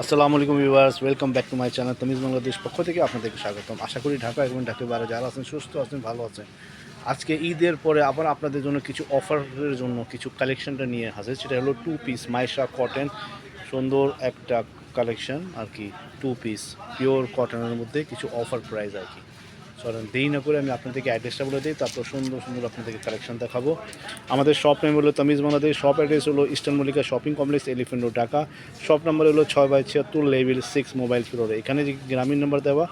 আসসালামু আলাইকুম viewers, welcome back to my channel Tamij Bangladesh পক্ষ থেকে আপনাদেরকে স্বাগতম। আশা করি ঢাকা এবং ঢাকার বাইরে যারা আছেন সুস্থ আছেন, ভালো আছেন। আজকে ঈদের পরে আবার আপনাদের জন্য কিছু অফারের জন্য কিছু কালেকশনটা নিয়ে হাজির। সেটা হলো টু পিস মাইশা কটন, সুন্দর একটা কালেকশন আর কি। টু পিস পিওর কটনের মধ্যে কিছু অফার প্রাইস আর কি। চলেন দেরি না করে আমি আপনাদেরকে অ্যাড্রেসটা বলে দিই, তারপর সুন্দর সুন্দর আপনাদেরকে কালেকশন দেখাবো। আমাদের শপ নেম হলো তামিজ বাংলাদেশ। শপ অ্যাড্রেস হলো eastern Mallika shopping complex, elephant road, Dhaka. Shop number হলো 6/76 লেভেল 6 মোবাইল ফ্লোর। এখানে যে গ্রামীণ নাম্বার দেওয়া,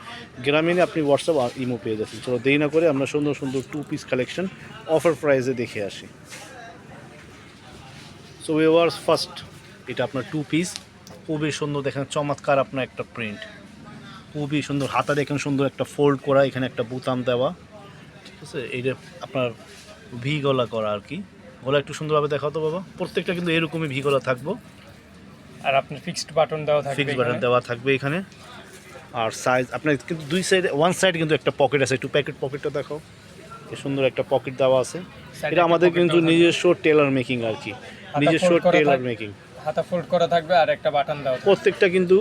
গ্রামীণে আপনি হোয়াটসঅ্যাপ আর ইমো পেয়ে যাচ্ছেন। চলো দেরি না করে আমরা সুন্দর সুন্দর টু পিস কালেকশন অফার প্রাইসে দেখে আসি। সো ভিউয়ার্স, ফার্স্ট এটা আপনার টু পিস, খুবই সুন্দর দেখেন, চমৎকার আপনার একটা প্রিন্ট, খুবই সুন্দর। হাতা দেখেন সুন্দর একটা ফোল্ড করা, এখানে একটা বোতাম দেওয়া, ঠিক আছে। এইটা আপনার ভি গলা করা আর কি। গলা একটু সুন্দরভাবে দেখাও তো বাবা। প্রত্যেকটা কিন্তু এরকমই ভি গলা থাকবো, আর আপনার ফিক্সড বাটন দেওয়া থাকবে, ফিক্স বাটন দেওয়া থাকবে এখানে। আর সাইজ আপনার কিন্তু দুই সাইড, ওয়ান সাইড কিন্তু একটা পকেট আছে, একটু পকেটটা দেখাও। এই সুন্দর একটা পকেট দেওয়া আছে। এটা আমাদের কিন্তু নিজস্ব টেলার মেকিং আর কি, নিজস্ব টেলার মেকিং। হাতা ফোল্ড করা থাকবে আর একটা বাটন দেওয়া থাকবে। প্রত্যেকটা কিন্তু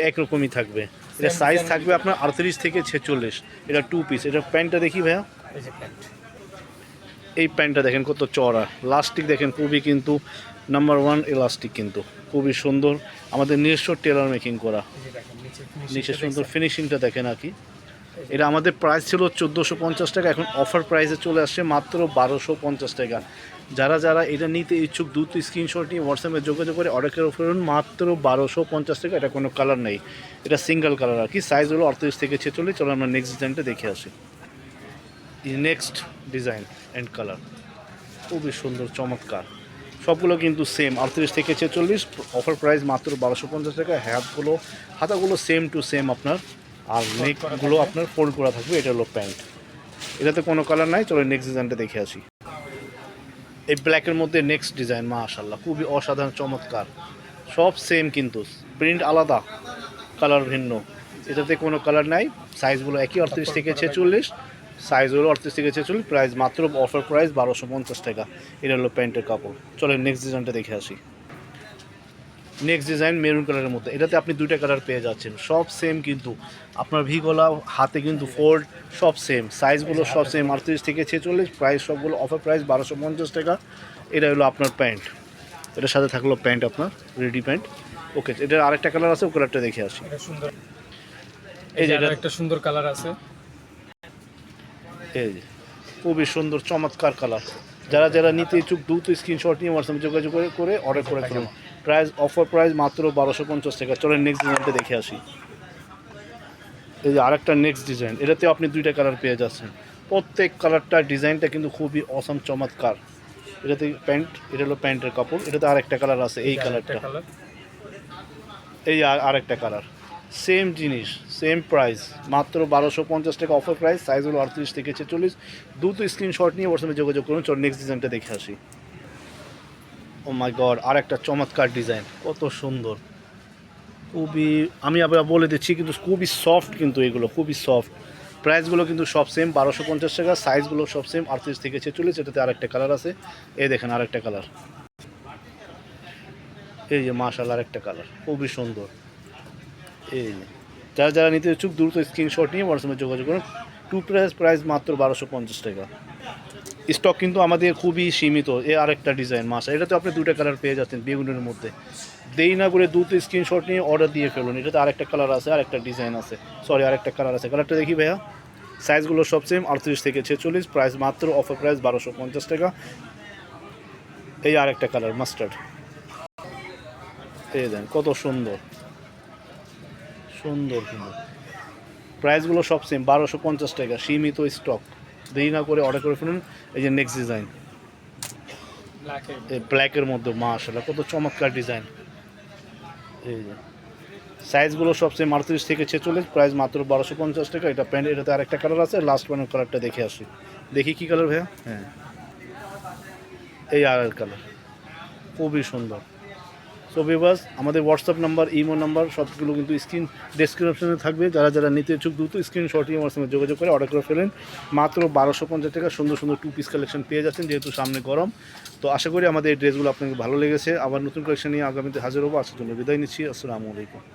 একরকমই থাকবে। এটা সাইজ থাকবে আপনার 38 থেকে 46। এটা টু পিস। এটা প্যান্টটা দেখি ভাইয়া, এই যে প্যান্ট, এই প্যান্টটা দেখেন কত চওড়া, লাস্টিক দেখেন খুবই কিন্তু নাম্বার ওয়ান ইলাস্টিক, কিন্তু খুবই সুন্দর। আমাদের নিজস্ব টেলার মেকিং করা, এই যে দেখেন নিচে সুন্দর ফিনিশিংটা দেখেন আর কি। এটা আমাদের প্রাইস ছিল 1450 টাকা, এখন অফার প্রাইসে চলে আসছে মাত্র 1250 টাকা। যারা যারা এটা নিতে ইচ্ছুক দ্রুত স্ক্রিনশট নিয়ে হোয়াটসঅ্যাপে যোগাযোগ করে অর্ডার করে ফেলুন, মাত্র 1250 টাকা। এটা কোনো কালার নেই, এটা সিঙ্গেল কালার আর কি। সাইজ হলো 38 থেকে 46। চলো আমরা নেক্সট ডিজাইনটা দেখে আসি। নেক্সট ডিজাইন অ্যান্ড কালার খুবই সুন্দর, চমৎকার। সবগুলো কিন্তু সেম 38 থেকে 46। অফার প্রাইস মাত্র 1250 টাকা। হাতাগুলো সেম টু সেম আপনার, আর নেকগুলো আপনার ফোল্ড করা থাকবে। এটা হলো প্যান্ট, এটাতে কোনো কালার নাই। চলো নেক্সট ডিজাইনটা দেখে আসি। এই ব্ল্যাকের মধ্যে নেক্সট ডিজাইন, মাশাআল্লাহ খুবই অসাধারণ, চমৎকার। সব সেম কিন্তু প্রিন্ট আলাদা, কালার ভিন্ন। এটাতে কোনো কালার নাই। সাইজগুলো একই 38 থেকে 46। সাইজ হলো 38 থেকে 46। প্রাইস মাত্র অফার প্রাইস 1250 টাকা। এটা হলো প্যান্টের কাপড়। চলেন নেক্সট ডিজাইনটা দেখে আসি। নেক্সট ডিজাইন মেরুন কালারের মধ্যে, এটাতে আপনি দুইটা কালার পেয়ে যাচ্ছেন। সব সেম কিন্তু আপনার ভি গলা, হাতে কিন্তু ফোল্ড, সব সেম। সাইজগুলো সব সেম 38 থেকে 46। প্রাইস সবগুলো অফার প্রাইস 1250 টাকা। এটা হলো আপনার প্যান্ট, এটার সাথে থাকলো প্যান্ট আপনার রেডি প্যান্ট। ওকে, এটার আরেকটা কালার আছে, ও কালারটা দেখে আসি। এটা সুন্দর, এই যে একটা সুন্দর কালার আছে। এই যে খুবই সুন্দর চমৎকার কালার। যারা যারা নিতে ইচ্ছুক দ্রুত স্ক্রিনশট নিয়ে হোয়াটসঅ্যাপে যোগাযোগ করে অর্ডার করে ফেলুন। প্রাইস অফার প্রাইস মাত্র 1250 টাকা। চলেন নেক্সট ডিজাইনটা দেখে আসি। এই যে আরেকটা নেক্সট ডিজাইন, এটাতেও আপনি দুইটা কালার পেয়ে যাচ্ছেন। প্রত্যেক কালারটা ডিজাইনটা কিন্তু খুবই অসম, চমৎকার। এটাতে প্যান্ট, এটা হলো প্যান্টের কাপড়। এটাতে আরেকটা কালার আছে, এই কালারটা। এই আরেকটা কালার, সেম জিনিস, সেম প্রাইস, মাত্র 1250 টাকা অফার প্রাইস। সাইজ হলো 38 থেকে 46। দ্রুত স্ক্রিনশট নিয়ে হোয়াটসঅ্যাপে যোগাযোগ করুন। চল নেক্সট ডিজাইনটা দেখে আসি। ও মাই গড, আর একটা চমৎকার ডিজাইন, কত সুন্দর, খুবই, আমি আবার বলে দিচ্ছি কিন্তু খুবই সফট, কিন্তু এগুলো খুবই সফট। প্রাইসগুলো কিন্তু সব সেম 1250 টাকা। সাইজগুলো সব সেম 38 থেকে 46। এটাতে আরেকটা কালার আছে, এই দেখেন আরেকটা কালার। এই যে মাশাআল্লাহ, আরেকটা কালার খুবই সুন্দর। এই যে যারা যারা নিতে ইচ্ছুক দ্রুত স্ক্রিনশট নিয়ে হোয়াটসঅ্যাপে যোগাযোগ করুন। টু প্রাইস মাত্র 1250 টাকা। স্টক কিন্তু আমাদের খুবই সীমিত। আরেকটা ডিজাইন এটাতে আপনি দুটো কালার পেয়ে যাচ্ছেন বেগুনের মধ্যে। দেরি না করে দ্রুত স্ক্রিনশট নিয়ে অর্ডার দিয়ে ফেলুন। এটাতে আরেকটা কালার আছে, আরেকটা ডিজাইন আছে, সরি আরেকটা কালার আছে। কালারটা দেখি ভাইয়া। সাইজগুলো সব সেম 38 থেকে 46। প্রাইস মাত্র অফার প্রাইস 1250 টাকা। এই আরেকটা কালার মাস্টার্ড, এই দেন কত সুন্দর সুন্দর কিন্তু। প্রাইসগুলো সব সেম 1250 টাকা, সীমিত স্টক। দেরি না করে অর্ডার করে ফেলুন। এই যে নেক্সট ডিজাইন, এই ব্ল্যাকের মধ্যে, মাশাআল্লাহ কত চমৎকার ডিজাইন। এই যে সাইজগুলো সব সেম 38 থেকে 46। প্রাইস মাত্র 1250 টাকা। এটা প্যান্ট, এটাতে আরেকটা কালার আছে। লাস্ট প্যান্টের কালারটা দেখে আসি। দেখি কী কালার ভাইয়া। হ্যাঁ, এই আর কালার খুবই সুন্দর, সো ভিউয়ার্স, আমাদের হোয়াটসঅ্যাপ নাম্বার, ইমো নাম্বার সবগুলো কিন্তু স্ক্রিন ডেসক্রিপশনে থাকবে। যারা যারা নিতে ইচ্ছুক দ্রুত স্ক্রিনশট নিয়ে আমার সঙ্গে যোগাযোগ করে অর্ডার করে ফেলেন। মাত্র 1250 টাকা সুন্দর সুন্দর 2 পিস কালেকশন পেয়ে যাচ্ছেন, যেহেতু সামনে গরম। তো আশা করি আমাদের এই ড্রেসগুলো আপনাকে ভালো লেগেছে। আবার নতুন কালেকশন নিয়ে আগামীতে হাজির হবো। আসার জন্য বিদায় নিচ্ছি। আসসালামু আলাইকুম।